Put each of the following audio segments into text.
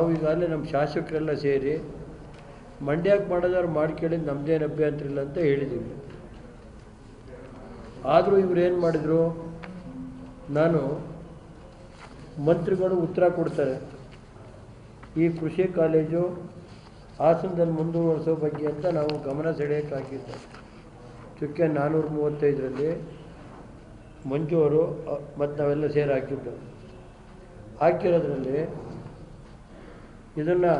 ನಾವು ಈಗಾಗಲೇ ನಮ್ಮ ಶಾಸಕರೆಲ್ಲ ಸೇರಿ ಮಂಡ್ಯಕ್ಕೆ ಮಾಡೋದವ್ರು ಮಾಡ್ಕೊಳ್ಳಿ, ನಮ್ಮದೇನು ಅಭ್ಯಂತರ ಇಲ್ಲ ಅಂತ ಹೇಳಿದ್ದೀವಿ. ಆದರೂ ಇವ್ರು ಏನು ಮಾಡಿದರು, ನಾನು ಮಂತ್ರಿಗಳು ಉತ್ತರ ಕೊಡ್ತಾರೆ, ಈ ಕೃಷಿ ಕಾಲೇಜು ಹಾಸನದಲ್ಲಿ ಮುಂದುವರಿಸೋ ಬಗ್ಗೆ ಅಂತ ನಾವು ಗಮನ ಸೆಳೆಯೋಕ್ಕೆ ಹಾಕಿದ್ದೆ. ಚುಕ್ಕೆ 435ರಲ್ಲಿ ಮಂಜು ಅವರು ಮತ್ತು ನಾವೆಲ್ಲ ಸೇರಿ ಹಾಕಿರೋದ್ರಲ್ಲಿ ಇದನ್ನು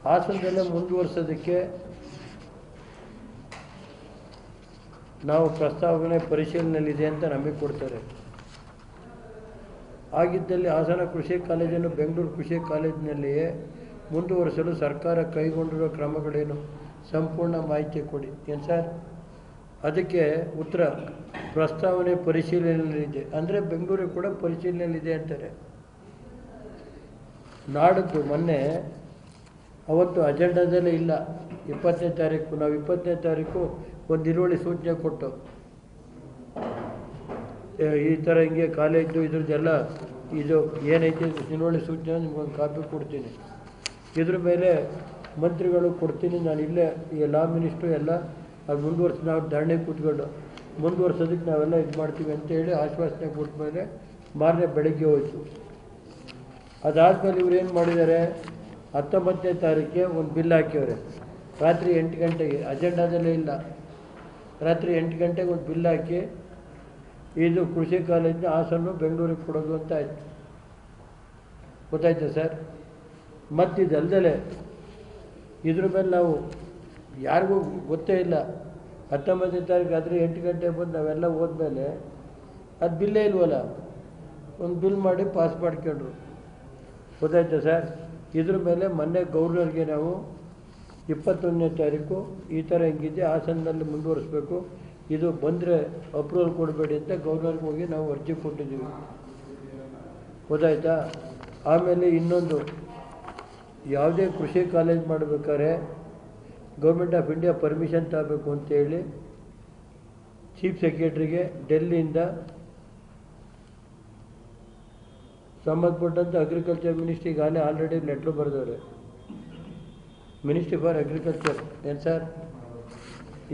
ಹಾಸನದಲ್ಲೇ ಮುಂದುವರಿಸೋದಕ್ಕೆ ನಾವು ಪ್ರಸ್ತಾವನೆ ಪರಿಶೀಲನೆಯಲ್ಲಿದೆ ಅಂತ ನಮಗೆ ಕೊಡ್ತಾರೆ. ಆಗಿದ್ದಲ್ಲಿ ಹಾಸನ ಕೃಷಿ ಕಾಲೇಜನ್ನು ಬೆಂಗಳೂರು ಕೃಷಿ ಕಾಲೇಜಿನಲ್ಲಿಯೇ ಮುಂದುವರಿಸಲು ಸರ್ಕಾರ ಕೈಗೊಂಡಿರೋ ಕ್ರಮಗಳೇನು, ಸಂಪೂರ್ಣ ಮಾಹಿತಿ ಕೊಡಿ. ಏನು ಸರ್? ಅದಕ್ಕೆ ಉತ್ತರ, ಪ್ರಸ್ತಾವನೆ ಪರಿಶೀಲನೆಯಲ್ಲಿದೆ. ಅಂದರೆ ಬೆಂಗಳೂರಿಗೆ ಕೂಡ ಪರಿಶೀಲನೆಯಲ್ಲಿದೆ ಅಂತಾರೆ. ನಾಡದ್ದು ಮೊನ್ನೆ ಅವತ್ತು ಅಜೆಂಡಾದಲ್ಲೇ ಇಲ್ಲ, 20ನೇ ತಾರೀಕು. ನಾವು 20ನೇ ತಾರೀಕು ಒಂದು ನಿಲುವಳಿ ಸೂಚನೆ ಕೊಟ್ಟು, ಈ ಥರ ಹಿಂಗೆ ಕಾಲೇಜು ಇದ್ರದ್ದೆಲ್ಲ ಇದು ಏನೈತೆ ನಿಲುವಳಿ ಸೂಚನೆ ನಿಮ್ಗೊಂದು ಕಾಪಿ ಕೊಡ್ತೀನಿ. ಇದ್ರ ಮೇಲೆ ಮಂತ್ರಿಗಳು ಕೊಡ್ತೀನಿ, ನಾನು ಇಲ್ಲೇ ಈ ಲಾ ಮಿನಿಸ್ಟ್ರು ಎಲ್ಲ ಅದು ಮುಂದುವರ್ಸಿ ನಾವು ಧರಣಿ ಕೂತ್ಕೊಂಡು ಮುಂದುವರ್ಸೋದಕ್ಕೆ ನಾವೆಲ್ಲ ಇದು ಮಾಡ್ತೀವಿ ಅಂತೇಳಿ ಆಶ್ವಾಸನೆ ಕೊಟ್ಟ ಮೇಲೆ ಮಾರನೇ ಬೆಳಗ್ಗೆ ಹೋಯಿತು. ಅದಾದಮೇಲೆ ಇವ್ರು ಏನು ಮಾಡಿದ್ದಾರೆ, 19ನೇ ತಾರೀಕಿಗೆ ಒಂದು ಬಿಲ್ ಹಾಕಿವ್ರೆ. ರಾತ್ರಿ 8 ಗಂಟೆಗೆ, ಅಜೆಂಡಾದಲ್ಲೇ ಇಲ್ಲ, ರಾತ್ರಿ 8 ಗಂಟೆಗೆ ಒಂದು ಬಿಲ್ ಹಾಕಿ ಇದು ಕೃಷಿ ಕಾಲೇಜಿನ ಹಾಸನ್ನು ಬೆಂಗಳೂರಿಗೆ ಕೊಡೋದು ಅಂತ ಆಯಿತು. ಗೊತ್ತಾಯ್ತಾ ಸರ್? ಮತ್ತು ಇದಲ್ದಲೇ ಇದ್ರ ಮೇಲೆ ನಾವು ಯಾರಿಗೂ ಗೊತ್ತೇ ಇಲ್ಲ, 19ನೇ ತಾರೀಕು ಆದರೆ 8 ಗಂಟೆಗೆ ಬಂದು ನಾವೆಲ್ಲ ಹೋದ್ಮೇಲೆ ಅದು ಬಿಲ್ಲೇ ಇಲ್ವಲ್ಲ, ಒಂದು ಬಿಲ್ ಮಾಡಿ ಪಾಸ್ ಮಾಡ್ಕೊಂಡ್ರು. ಗೊತ್ತಾಯ್ತಾ ಸರ್? ಇದ್ರ ಮೇಲೆ ಮೊನ್ನೆ ಗೌರ್ನರ್ಗೆ ನಾವು 21ನೇ ತಾರೀಕು ಈ ಥರ ಹೆಂಗಿದೆ ಹಾಸನದಲ್ಲಿ ಮುಂದುವರಿಸ್ಬೇಕು, ಇದು ಬಂದರೆ ಅಪ್ರೂವಲ್ ಕೊಡಬೇಡಿ ಅಂತ ಗೌರ್ನರ್ಗೆ ಹೋಗಿ ನಾವು ಅರ್ಜಿ ಕೊಟ್ಟಿದ್ದೀವಿ. ಗೊತ್ತಾಯ್ತಾ? ಆಮೇಲೆ ಇನ್ನೊಂದು, ಯಾವುದೇ ಕೃಷಿ ಕಾಲೇಜ್ ಮಾಡಬೇಕಾದ್ರೆ ಗೌರ್ಮೆಂಟ್ ಆಫ್ ಇಂಡಿಯಾ ಪರ್ಮಿಷನ್ ತಗೋಬೇಕು ಅಂತೇಳಿ ಚೀಫ್ ಸೆಕ್ರೆಟ್ರಿಗೆ ಡೆಲ್ಲಿಯಿಂದ ಸಂಬಂಧಪಟ್ಟಂಥ ಅಗ್ರಿಕಲ್ಚರ್ ಮಿನಿಸ್ಟ್ರಿಗೆ ಆಲ್ರೆಡಿ ಲೆಟ್ರು ಬರೆದವ್ರೆ. Ministry for agriculture. ಏನು ಸರ್?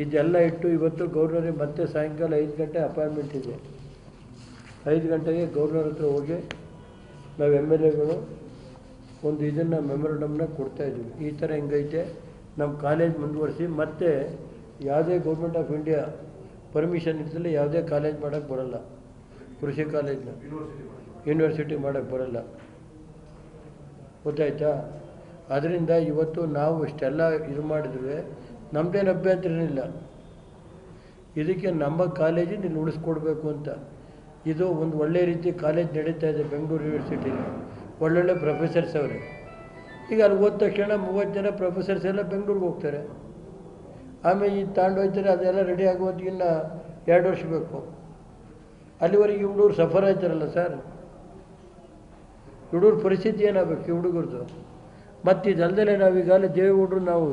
ಇದೆಲ್ಲ ಇಟ್ಟು ಇವತ್ತು ಗೌರ್ನರಿಗೆ ಮತ್ತೆ ಸಾಯಂಕಾಲ 5 ಗಂಟೆ ಅಪಾಯಿಂಟ್ಮೆಂಟ್ ಇದೆ. 5 ಗಂಟೆಗೆ ಗೌರ್ನರ್ ಹತ್ರ ಹೋಗಿ ನಾವು MLAಗಳು ಒಂದು ಇದನ್ನು ಮೆಮೊರಂಡಮ್ನ ಕೊಡ್ತಾಯಿದ್ದೀವಿ. ಈ ಥರ ಹೆಂಗೈತೆ ನಮ್ಮ ಕಾಲೇಜ್ ಮುಂದುವರಿಸಿ, ಮತ್ತು ಯಾವುದೇ ಗೌರ್ಮೆಂಟ್ ಆಫ್ ಇಂಡಿಯಾ ಪರ್ಮಿಷನ್ ಇರ್ತದೆ ಯಾವುದೇ ಕಾಲೇಜ್ ಮಾಡೋಕ್ಕೆ ಬರೋಲ್ಲ, ಕೃಷಿ ಕಾಲೇಜನ್ನ ಯೂನಿವರ್ಸಿಟಿ ಮಾಡೋಕ್ಕೆ ಬರೋಲ್ಲ. ಗೊತ್ತಾಯ್ತಾ? ಅದರಿಂದ ಇವತ್ತು ನಾವು ಇಷ್ಟೆಲ್ಲ ಇದು ಮಾಡಿದ್ವಿ, ನಮ್ಮದೇನು ಅಭ್ಯಂತರನಿಲ್ಲ. ಇದಕ್ಕೆ ನಮ್ಮ ಕಾಲೇಜಿನ ಇಲ್ಲಿ ಉಳಿಸ್ಕೊಡ್ಬೇಕು ಅಂತ. ಇದು ಒಂದು ಒಳ್ಳೆಯ ರೀತಿ ಕಾಲೇಜ್ ನಡೀತಾ ಇದೆ ಬೆಂಗಳೂರು ಯೂನಿವರ್ಸಿಟಿಲಿ, ಒಳ್ಳೊಳ್ಳೆ ಪ್ರೊಫೆಸರ್ಸ್ ಅವರೇ. ಈಗ ಅಲ್ಲಿ ಹೋದ ತಕ್ಷಣ 30 ಜನ ಪ್ರೊಫೆಸರ್ಸ್ ಎಲ್ಲ ಬೆಂಗಳೂರಿಗೆ ಹೋಗ್ತಾರೆ. ಆಮೇಲೆ ಇದು ತಗೊಂಡೋಗ್ತಾರೆ, ಅದೆಲ್ಲ ರೆಡಿ ಆಗುವಂತಿಗೆ ಇನ್ನು 2 ವರ್ಷ ಬೇಕು. ಅಲ್ಲಿವರೆಗೆ ಹುಡುಗರು ಸಫರ್ ಆಯ್ತಾರಲ್ಲ ಸರ್, ಹುಡುಗರ ಪರಿಸ್ಥಿತಿ ಏನಾಗಬೇಕು ಈ ಹುಡುಗರದು. ಮತ್ತು ಇದಲ್ಲದೆ ನಾವೀಗಾಗಲೇ ದೇವೇಗೌಡರು ನಾವು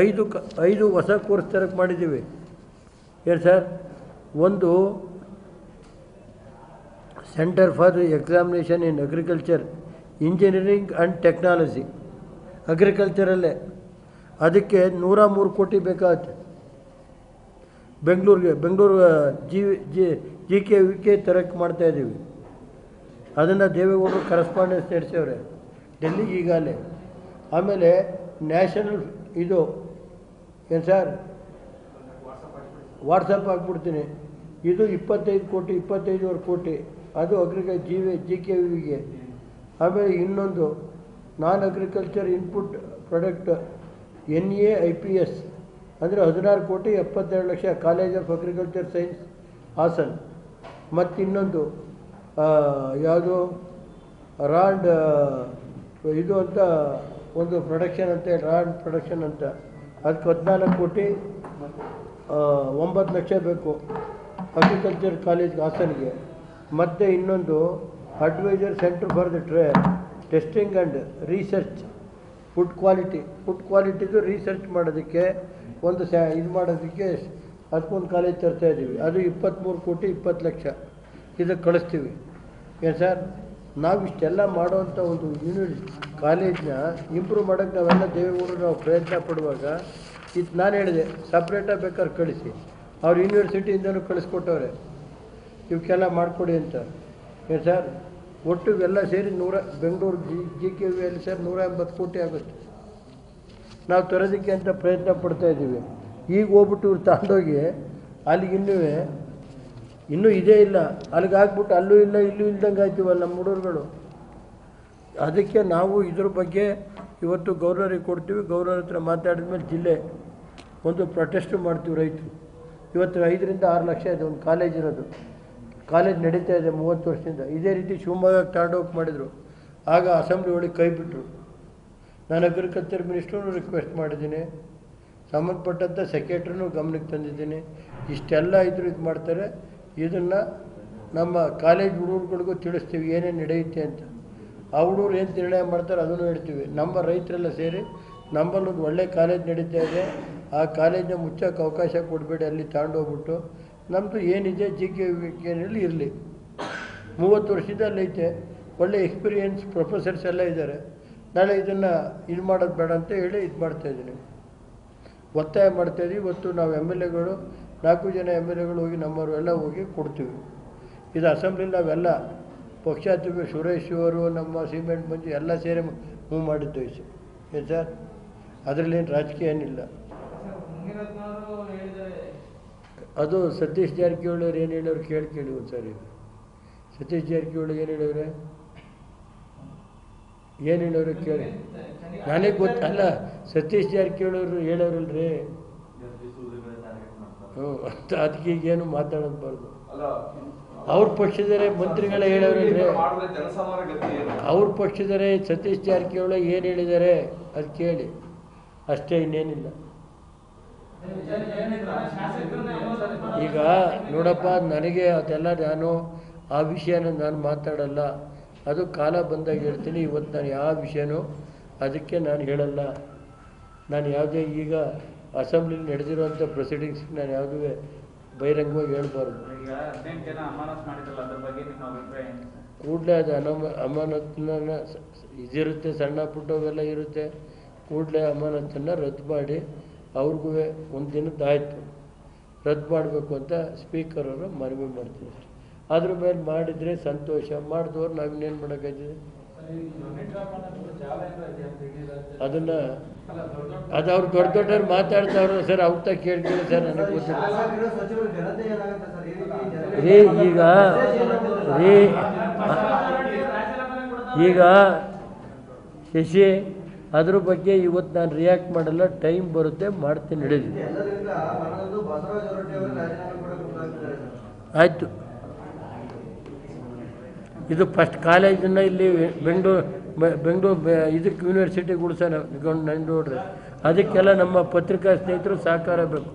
5 ಹೊಸ ಕೋರ್ಸ್ ತರಕ್ಕೆ ಮಾಡಿದ್ದೀವಿ. ಏನು ಸರ್? ಒಂದು centre for examination in agriculture, engineering and technology, ಅಗ್ರಿಕಲ್ಚರಲ್ಲೇ. ಅದಕ್ಕೆ 103 ಕೋಟಿ ಬೇಕಾಗುತ್ತೆ ಬೆಂಗಳೂರು GK ತರಕ್ಕೆ ಮಾಡ್ತಾಯಿದ್ದೀವಿ. ಅದನ್ನು ದೇವೇಗೌಡರು ಕರೆಸ್ಪಾಂಡೆನ್ಸ್ ನಡೆಸವ್ರೆ ಡೆಲ್ಲಿಗೆ ಈಗಾಗಲೇ. ಆಮೇಲೆ ನ್ಯಾಷನಲ್ ಇದು ಏನು ಸರ್, ವಾಟ್ಸಪ್ ಹಾಕ್ಬಿಡ್ತೀನಿ, ಇದು 25 ಕೋಟಿ 25.5 ಕೋಟಿ, ಅದು GKVಗೆ. ಆಮೇಲೆ ಇನ್ನೊಂದು non agriculture input product NAIPS ಅಂದರೆ 16 ಕೋಟಿ 72 lakh, college of agriculture science Hassan. ಮತ್ತು ಇನ್ನೊಂದು ಯಾವುದು ರಾಡ್ ಇದು ಅಂತ ಒಂದು ಪ್ರೊಡಕ್ಷನ್ ಅಂತ, ರಾಡ್ ಪ್ರೊಡಕ್ಷನ್ ಅಂತ, ಅದಕ್ಕೆ 14 ಕೋಟಿ 9 ಲಕ್ಷ ಬೇಕು ಅಗ್ರಿಕಲ್ಚರ್ ಕಾಲೇಜ್ ಹಾಸನ್ಗೆ. ಮತ್ತು ಇನ್ನೊಂದು adviser centre for the testing and research food ಕ್ವಾಲಿಟಿದು ರಿಸರ್ಚ್ ಮಾಡೋದಕ್ಕೆ ಒಂದು ಇದು ಮಾಡೋದಕ್ಕೆ ಅದಕ್ಕೊಂದು ಕಾಲೇಜ್ ತರ್ತಾಯಿದ್ದೀವಿ. ಅದು 23 ಕೋಟಿ 20 ಲಕ್ಷ ಇದಕ್ಕೆ ಕಳಿಸ್ತೀವಿ. ಏನು ಸರ್? ನಾವು ಇಷ್ಟೆಲ್ಲ ಮಾಡೋವಂಥ ಒಂದು ಕಾಲೇಜ್ನ ಇಂಪ್ರೂವ್ ಮಾಡೋಕ್ಕೆ ನಾವೆಲ್ಲ ದೇವೇಗೌಡರು ನಾವು ಪ್ರಯತ್ನ ಪಡುವಾಗ ಇದು ನಾನು ಹೇಳಿದೆ ಸಪ್ರೇಟಾಗಿ ಬೇಕಾದ್ರೆ ಕಳಿಸಿ, ಅವ್ರು ಯೂನಿವರ್ಸಿಟಿಯಿಂದನೂ ಕಳಿಸ್ಕೊಟ್ಟವ್ರೆ ಇವಕ್ಕೆಲ್ಲ ಮಾಡಿಕೊಡಿ ಅಂತ. ಏನು ಸರ್ ಒಟ್ಟು ಎಲ್ಲ ಸೇರಿ ಬೆಂಗಳೂರು ಜಿ ಕೆ ವಿಯಲ್ಲಿ ಸರ್ 180 ಕೋಟಿ ಆಗುತ್ತೆ. ನಾವು ತರೋದಕ್ಕೆ ಅಂತ ಪ್ರಯತ್ನ ಪಡ್ತಾಯಿದ್ದೀವಿ. ಈಗ ಹೋಗ್ಬಿಟ್ಟು ಇವ್ರು ತಗೊಂಡೋಗಿ ಅಲ್ಲಿಗೆ ಇನ್ನೂ ಇದೇ ಇಲ್ಲ, ಅಲ್ಲಿಗೆ ಹಾಕ್ಬಿಟ್ಟು ಅಲ್ಲೂ ಇಲ್ಲ ಇಲ್ಲೂ ಇಲ್ದಂಗೆ ಆಯ್ತೀವಲ್ಲ ನಮ್ಮ ಹುಡುಗರುಗಳು. ಅದಕ್ಕೆ ನಾವು ಇದ್ರ ಬಗ್ಗೆ ಇವತ್ತು ಗೌರ್ನರಿಗೆ ಕೊಡ್ತೀವಿ. ಗೌರ್ನರ್ ಹತ್ರ ಮಾತಾಡಿದ ಮೇಲೆ ಜಿಲ್ಲೆ ಒಂದು ಪ್ರೊಟೆಸ್ಟು ಮಾಡ್ತೀವಿ ರೈತರು. ಇವತ್ತು 5 ರಿಂದ 6 ಲಕ್ಷ ಇದೆ ಒಂದು ಕಾಲೇಜ್ ಇರೋದು. ಕಾಲೇಜ್ ನಡೀತಾ ಇದೆ 30 ವರ್ಷದಿಂದ. ಇದೇ ರೀತಿ ಶಿವಮೊಗ್ಗಕ್ಕೆ ತಗೊಂಡೋಗಿ ಮಾಡಿದರು. ಆಗ ಅಸೆಂಬ್ಲಿ ಒಳಗೆ ಕೈ ಬಿಟ್ಟರು. ನಾನು ಅಗ್ರಿಕಲ್ಚರ್ ಮಿನಿಸ್ಟ್ರೂ ರಿಕ್ವೆಸ್ಟ್ ಮಾಡಿದ್ದೀನಿ, ಸಂಬಂಧಪಟ್ಟಂಥ ಸೆಕ್ರೆಟ್ರಿನೂ ಗಮನಕ್ಕೆ ತಂದಿದ್ದೀನಿ. ಇಷ್ಟೆಲ್ಲ ಇದ್ರು ಇದು ಮಾಡ್ತಾರೆ. ಇದನ್ನು ನಮ್ಮ ಕಾಲೇಜ್ ಹುಡುಗರುಗಳಿಗೂ ತಿಳಿಸ್ತೀವಿ ಏನೇನು ನಡೆಯುತ್ತೆ ಅಂತ. ಆ ಹುಡುಗರು ಏನು ನಿರ್ಣಯ ಮಾಡ್ತಾರೆ ಅದನ್ನು ಹೇಳ್ತೀವಿ. ನಮ್ಮ ರೈತರೆಲ್ಲ ಸೇರಿ ನಮ್ಮಲ್ಲೊಂದು ಒಳ್ಳೆ ಕಾಲೇಜ್ ನಡೀತಾ ಇದೆ, ಆ ಕಾಲೇಜನ್ನ ಮುಚ್ಚೋಕ್ಕೆ ಅವಕಾಶ ಕೊಡಬೇಡಿ, ಅಲ್ಲಿ ತಗೊಂಡೋಗ್ಬಿಟ್ಟು ನಮ್ಮದು ಏನಿದೆ ಜಿ ಕೆ ವಿನಲ್ಲಿ ಇರಲಿ. 30 ವರ್ಷದಿಂದ ಅಲ್ಲೈತೆ, ಒಳ್ಳೆ ಎಕ್ಸ್ಪೀರಿಯನ್ಸ್ ಪ್ರೊಫೆಸರ್ಸ್ ಎಲ್ಲ ಇದ್ದಾರೆ. ನಾಳೆ ಇದನ್ನು ಇದು ಮಾಡೋದು ಬೇಡ ಅಂತ ಹೇಳಿ ಇದು ಮಾಡ್ತಾಯಿದ್ದೀನಿ, ಒತ್ತಾಯ ಮಾಡ್ತಾಯಿದ್ದೀವಿ. ಇವತ್ತು ನಾವು MLAಗಳು 4 ಜನ MLAಗಳು ಹೋಗಿ ನಮ್ಮವರು ಎಲ್ಲ ಹೋಗಿ ಕೊಡ್ತೀವಿ. ಇದು ಅಸೆಂಬ್ಲಿಲಿ ನಾವೆಲ್ಲ ಪಕ್ಷಾತೀತ ಸುರೇಶ್ ಅವರು ನಮ್ಮ ಸಿಮೆಂಟ್ ಮಂಜು ಎಲ್ಲ ಸೇರಿ ಮೂವ್ ಮಾಡಿದ್ದು ವಿಷಯ ಏನು ಸರ್, ಅದರಲ್ಲೇನು ರಾಜಕೀಯ ಏನಿಲ್ಲ. ಅದು ಸತೀಶ್ ಜಾರಕಿಹೊಳಿ ಅವ್ರು ಏನು ಹೇಳೋರು ಕೇಳಿ ಒಂದು ಸಾರಿ. ಸತೀಶ್ ಜಾರಕಿಹೊಳಿ ಏನು ಹೇಳೋರೆ ಕೇಳಿ. ನನಗೆ ಗೊತ್ತಲ್ಲ, ಸತೀಶ್ ಜಾರಕಿಹೊಳಿ ಅವರು ಹೇಳೋರಲ್ರಿ. ಅಂತ ಅದಕ್ಕೆ ಈಗೇನು ಮಾತಾಡೋದ್ಬಾರ್ದು. ಅವ್ರ ಪಕ್ಷದರೆ ಮಂತ್ರಿಗಳೇ ಹೇಳೋರಲ್ರಿ, ಅವ್ರ ಪಕ್ಷದರೆ ಸತೀಶ್ ಜಾರಕಿಹೊಳಿ ಏನು ಹೇಳಿದ್ದಾರೆ ಅದು ಕೇಳಿ ಅಷ್ಟೇ, ಇನ್ನೇನಿಲ್ಲ. ಈಗ ನೋಡಪ್ಪ, ನನಗೆ ಅದೆಲ್ಲ ಆ ವಿಷಯನ ನಾನು ಮಾತಾಡಲ್ಲ. ಅದು ಕಾಲ ಬಂದಾಗ ಹೇಳ್ತೀನಿ. ಇವತ್ತು ನಾನು ಯಾವ ವಿಷಯನೂ ಅದಕ್ಕೆ ನಾನು ಹೇಳಲ್ಲ. ನಾನು ಯಾವುದೇ ಈಗ ಅಸೆಂಬ್ಲಿಲಿ ನಡೆದಿರುವಂಥ ಪ್ರೊಸೀಡಿಂಗ್ಸ್ ನಾನು ಯಾವುದೂ ಬಹಿರಂಗವಾಗಿ ಹೇಳ್ಬಾರ್ದು. ಕೂಡಲೇ ಅದು ಅಮಾನತನ್ನ ಇದಿರುತ್ತೆ, ಸಣ್ಣ ಪುಟ್ಟವೆಲ್ಲ ಇರುತ್ತೆ. ಕೂಡಲೇ ಅಮಾನತನ್ನು ರದ್ದು ಮಾಡಿ ಅವ್ರಿಗೂ ಒಂದು ದಿನದ್ದಾಯಿತು ರದ್ದು ಮಾಡಬೇಕು ಅಂತ ಸ್ಪೀಕರ್ ಅವರು ಮನವಿ ಮಾಡ್ತೀವಿ. ಅದ್ರ ಮೇಲೆ ಮಾಡಿದರೆ ಸಂತೋಷ, ಮಾಡಿದವ್ರು ನಾವಿನ್ನೇನು ಮಾಡೋಕ್ಕಾಯ್ತದೆ. ಅದನ್ನು ಅದು ಅವ್ರು ದೊಡ್ಡವ್ರು ಮಾತಾಡ್ತಾವ್ರು ಸರ್, ಅವ್ರ ಕೇಳಿ ಸರ್, ನನಗೆ ಗೊತ್ತಿಲ್ಲ ರೀ. ಈಗ ಶಶಿ ಅದ್ರ ಬಗ್ಗೆ ಇವತ್ತು ನಾನು ರಿಯಾಕ್ಟ್ ಮಾಡಲ್ಲ, ಟೈಮ್ ಬರುತ್ತೆ ಮಾಡ್ತೀನಿ, ನಡೆದಿ ಆಯಿತು. ಇದು ಫಸ್ಟ್ ಕಾಲೇಜನ್ನು ಇಲ್ಲಿ ಬೆಂಗಳೂರು ಇದಕ್ಕೆ ಯೂನಿವರ್ಸಿಟಿಗೆ ಉಳಿಸೋಣ ನೋಡ್ರಿ. ಅದಕ್ಕೆಲ್ಲ ನಮ್ಮ ಪತ್ರಿಕಾ ಸ್ನೇಹಿತರು ಸಹಕಾರ ಬೇಕು.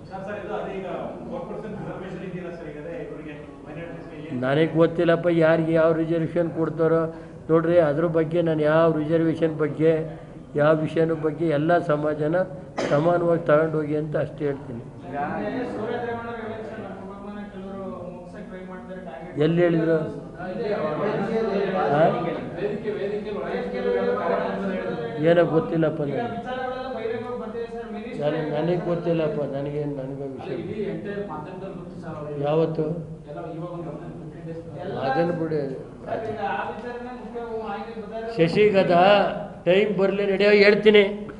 ನನಗೆ ಗೊತ್ತಿಲ್ಲಪ್ಪ ಯಾರಿಗೆ ಯಾವ ರಿಸರ್ವೇಷನ್ ಕೊಡ್ತಾರೋ ನೋಡ್ರಿ. ಅದ್ರ ಬಗ್ಗೆ ನಾನು ಯಾವ ರಿಸರ್ವೇಷನ್ ಬಗ್ಗೆ ಯಾವ ವಿಷಯದ ಬಗ್ಗೆ ಎಲ್ಲ ಸಮಾಜನ ಸಮಾನವಾಗಿ ತಗೊಂಡೋಗಿ ಅಂತ ಅಷ್ಟೇ ಹೇಳ್ತೀನಿ. ಎಲ್ಲಿ ಹೇಳಿದ್ರು? ಏನೋ ಗೊತ್ತಿಲ್ಲಪ್ಪ, ನನಗೆ ಗೊತ್ತಿಲ್ಲಪ್ಪ, ನನಗೆ ವಿಷಯ ಯಾವತ್ತು ಅದನ್ನು ಬಿಡಿ. ಶಶಿಗದ ಟೈಮ್ ಬರಲಿ ನಡೆಯೋ ಹೇಳ್ತೀನಿ.